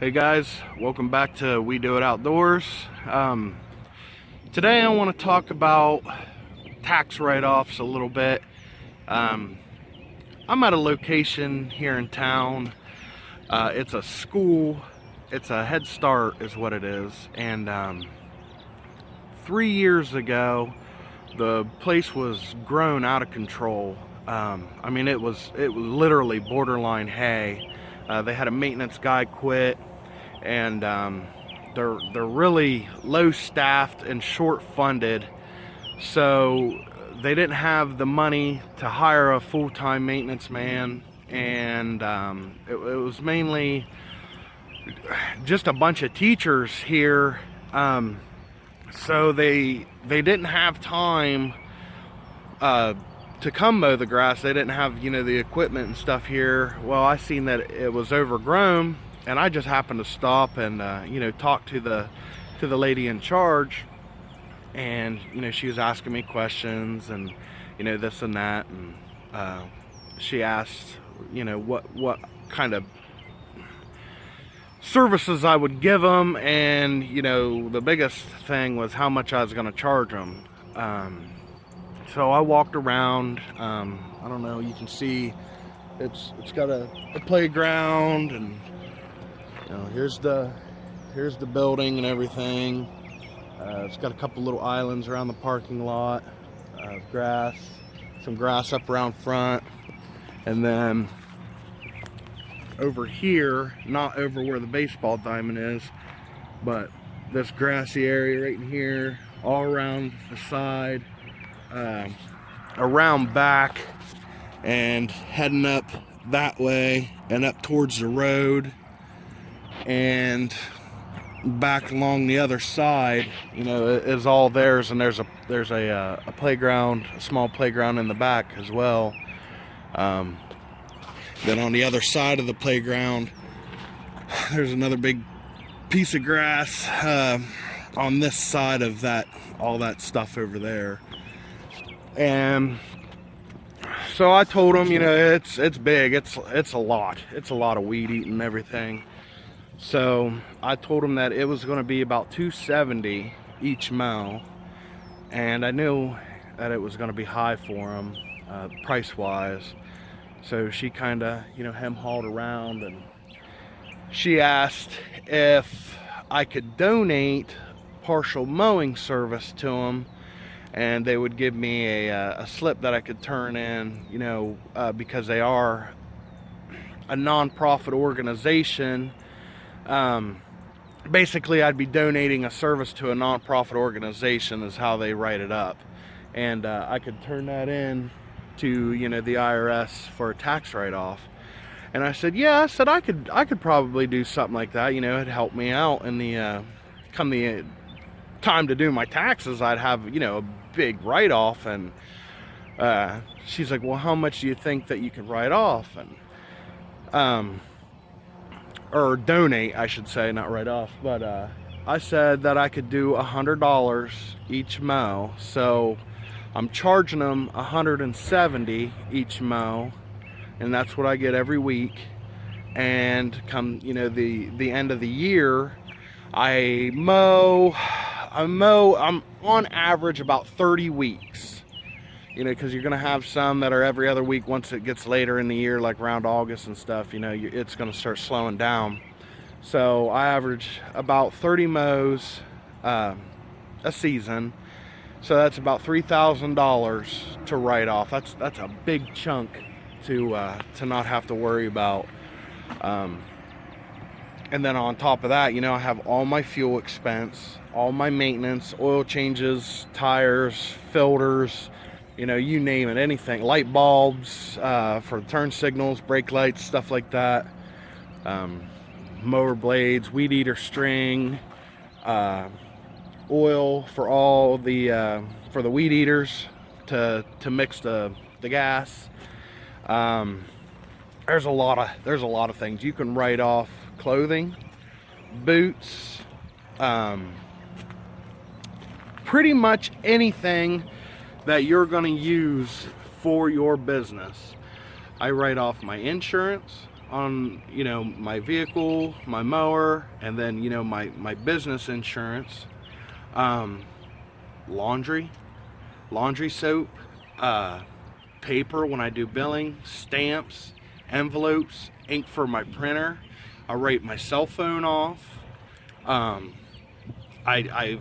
Hey guys, welcome back to We Do It Outdoors. Today I want to talk about tax write-offs a little bit. I'm at a location here in town. It's a school. It's a Head Start is what it is. And 3 years ago, the place was grown out of control. It was literally borderline hay. They had a maintenance guy quit, and they're really low staffed and short funded, so they didn't have the money to hire a full-time maintenance man, and it was mainly just a bunch of teachers here, so they didn't have time to come mow the grass. They didn't have, the equipment and stuff here. Well, I seen that it was overgrown, and I just happened to stop and talk to the lady in charge, and she was asking me questions and this and that, and she asked what kind of services I would give them, and the biggest thing was how much I was going to charge them. So I walked around. I don't know, you can see it's got a playground, and here's the building and everything. It's got a couple little islands around the parking lot, grass, some grass up around front, and then over here, not over where the baseball diamond is, but this grassy area right in here, all around the side, around back, and heading up that way and up towards the road, and back along the other side is all theirs. And there's a playground, a small playground in the back as well. Then on the other side of the playground, there's another big piece of grass on this side of that, all that stuff over there. And so I told him, it's big, it's a lot of weed eating and everything. So I told him that it was going to be about $270 each mow, and I knew that it was going to be high for him, price wise. So she kind of hem-hawed around, and she asked if I could donate partial mowing service to him, and they would give me a slip that I could turn in, because they are a non-profit organization. Basically, I'd be donating a service to a non-profit organization is how they write it up, and I could turn that in to the IRS for a tax write-off. And I said, yeah, I could probably do something like that. It'd help me out in the come the time to do my taxes. I'd have a big write-off. And she's like, well, how much do you think that you could write off? And or donate, I should say, not write off. But I said that I could do $100 each mow, so I'm charging them $170 each mow, and that's what I get every week. And come the end of the year, I'm on average about 30 weeks, because you're gonna have some that are every other week. Once it gets later in the year, like around August and stuff, it's gonna start slowing down. So I average about 30 mows a season. So that's about $3,000 to write off. That's a big chunk to not have to worry about. And then on top of that, I have all my fuel expense, all my maintenance, oil changes, tires, filters, you name it, anything, light bulbs for turn signals, brake lights, stuff like that, mower blades, weed eater string, oil for all the for the weed eaters to mix the gas. There's a lot of things you can write off: clothing, boots, pretty much anything that you're going to use for your business. I write off my insurance, on, you know, my vehicle, my mower, and then, you know, my business insurance. Laundry soap, paper when I do billing, stamps, envelopes, ink for my printer. I write my cell phone off. I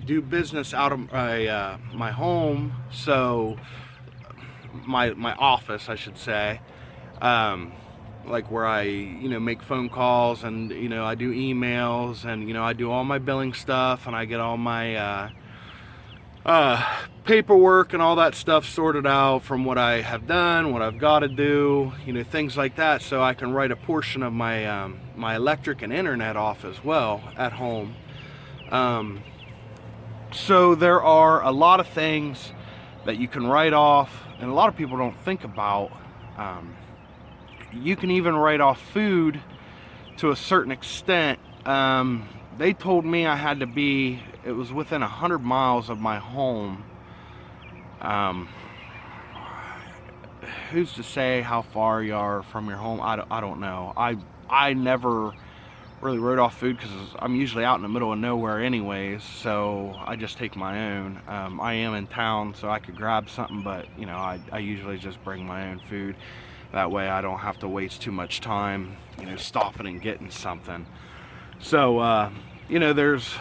do business out of my home, so my office, I should say, like where I, you know, make phone calls, and, you know, I do emails, and, you know, I do all my billing stuff, and I get all my paperwork and all that stuff sorted out from what I have done, what I've got to do, you know, things like that, so I can write a portion of my my electric and internet off as well at home. So there are a lot of things that you can write off, and a lot of people don't think about. You can even write off food to a certain extent. They told me I had to be, it was within 100 miles of my home. Who's to say how far you are from your home? I don't know. I never really wrote off food because I'm usually out in the middle of nowhere anyways, so I just take my own. I am in town, so I could grab something, but, you know, I usually just bring my own food. That way I don't have to waste too much time, you know, stopping and getting something. So, you know, there's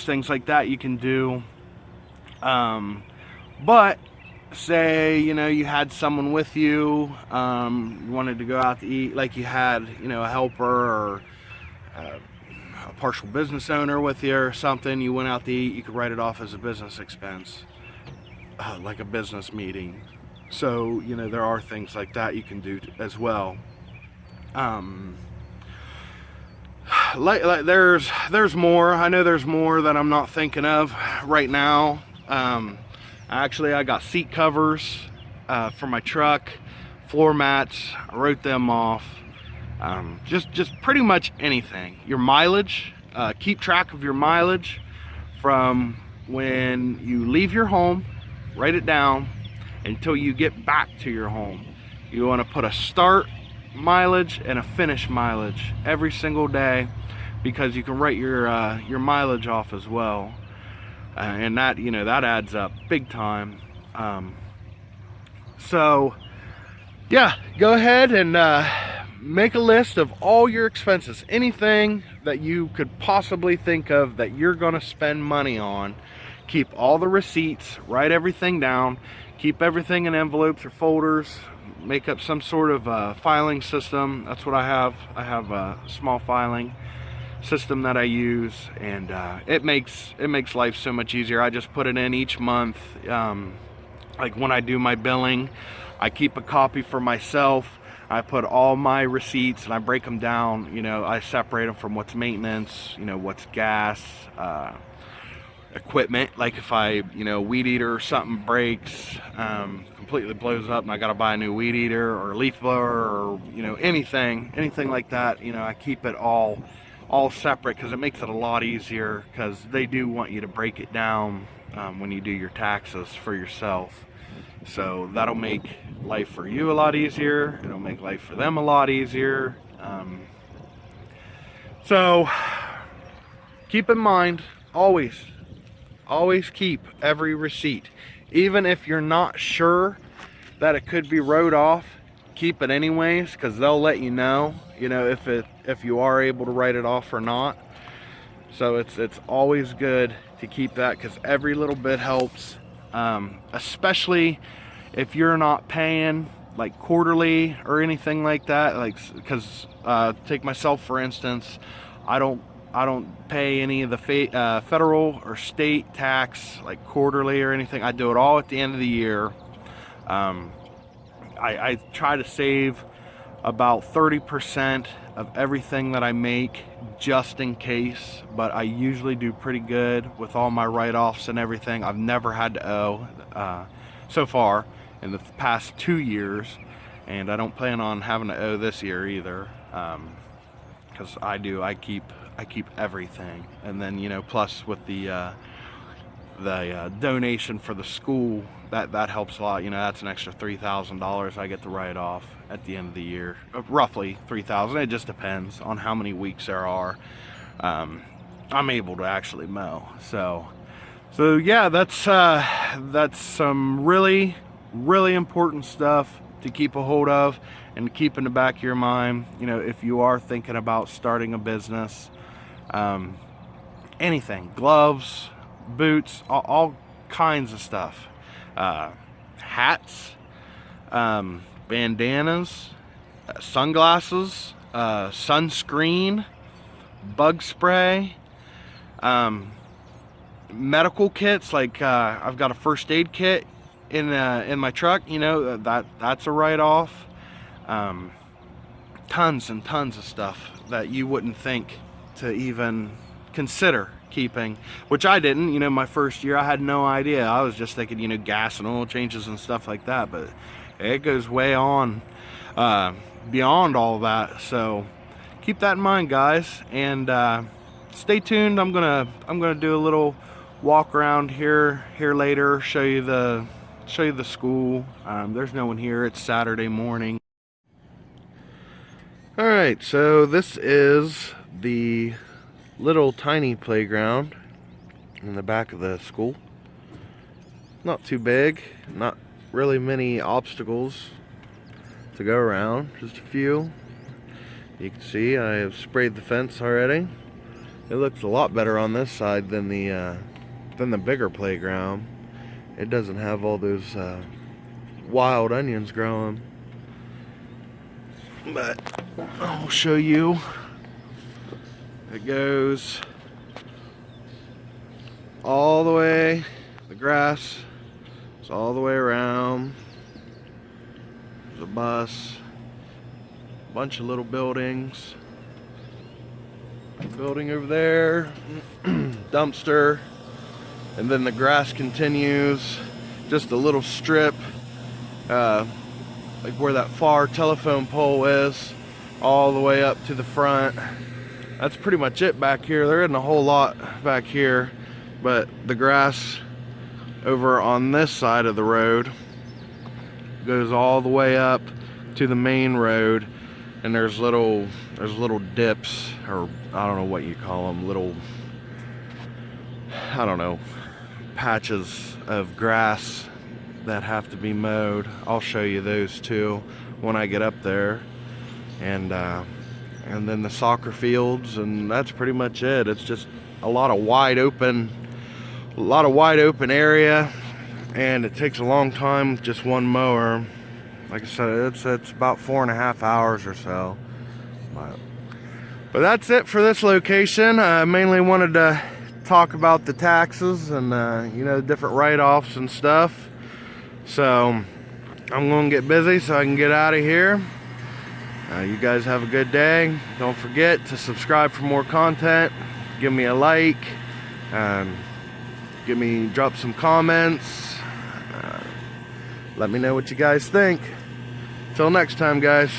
things like that you can do. But say, you know, you had someone with you, you wanted to go out to eat, like you had, you know, a helper or a partial business owner with you or something, you went out to eat, you could write it off as a business expense, like a business meeting. So, you know, there are things like that you can do as well. Like there's more. I know there's more that I'm not thinking of right now. Actually, I got seat covers for my truck, floor mats. I wrote them off. Just pretty much anything. Your mileage. Keep track of your mileage from when you leave your home. Write it down until you get back to your home. You want to put a start mileage and a finish mileage every single day, because you can write your mileage off as well, and that, you know, that adds up big time. So yeah, go ahead and make a list of all your expenses, anything that you could possibly think of that you're going to spend money on. Keep all the receipts, write everything down, keep everything in envelopes or folders, make up some sort of filing system. That's what I have. I have a small filing system that I use, and it makes life so much easier. I just put it in each month. Like when I do my billing, I keep a copy for myself. I put all my receipts and I break them down. You know, I separate them from what's maintenance, you know, what's gas, equipment. Like if I, you know, weed eater or something breaks, completely blows up and I gotta buy a new weed eater or a leaf blower, or, you know, anything like that, you know, I keep it all separate, because it makes it a lot easier, because they do want you to break it down when you do your taxes for yourself. So that'll make life for you a lot easier. It'll make life for them a lot easier. So keep in mind, always keep every receipt. Even if you're not sure that it could be wrote off, keep it anyways, because they'll let you know, you know, if you are able to write it off or not. So it's always good to keep that, because every little bit helps. Especially if you're not paying like quarterly or anything like that, like, because take myself for instance, I don't pay any of the federal or state tax like quarterly or anything. I do it all at the end of the year. I try to save about 30% of everything that I make, just in case, but I usually do pretty good with all my write-offs and everything. I've never had to owe so far in the past 2 years, and I don't plan on having to owe this year either, because I keep everything. And then, you know, plus with the the donation for the school, that helps a lot. You know, that's an extra $3,000 I get to write off at the end of the year. Roughly $3,000. It just depends on how many weeks there are. I'm able to actually mow. So yeah, that's some really important stuff to keep a hold of and to keep in the back of your mind. You know, if you are thinking about starting a business, anything, gloves, boots, all kinds of stuff, hats, bandanas, sunglasses, sunscreen, bug spray, medical kits, like I've got a first aid kit in my truck. You know, that's a write-off. Tons and tons of stuff that you wouldn't think to even consider keeping, which I didn't. You know, my first year I had no idea. I was just thinking, you know, gas and oil changes and stuff like that, but it goes way on beyond all that. So keep that in mind, guys, and stay tuned. I'm gonna do a little walk around here later, show you the school. There's no one here. It's Saturday morning. All right, so this is the little tiny playground in the back of the school. Not too big, not really many obstacles to go around, just a few. You can see I have sprayed the fence already. It looks a lot better on this side than the bigger playground. It doesn't have all those wild onions growing. But I'll show you. It goes all the way, the grass is all the way around. There's a bus, a bunch of little buildings. Building over there, dumpster, and then the grass continues, just a little strip, like where that far telephone pole is, all the way up to the front. That's pretty much it back here. There isn't a whole lot back here, but the grass over on this side of the road goes all the way up to the main road, and there's little dips, or I don't know what you call them, little, I don't know, patches of grass that have to be mowed. I'll show you those too when I get up there. And then the soccer fields, and that's pretty much it. It's just a lot of wide open area, and it takes a long time with just one mower. Like I said, it's about 4.5 hours or so. But that's it for this location. I mainly wanted to talk about the taxes and you know, different write-offs and stuff. So I'm going to get busy so I can get out of here. You guys have a good day. Don't forget to subscribe for more content. Give me a like. Drop some comments. Let me know what you guys think. Till next time, guys.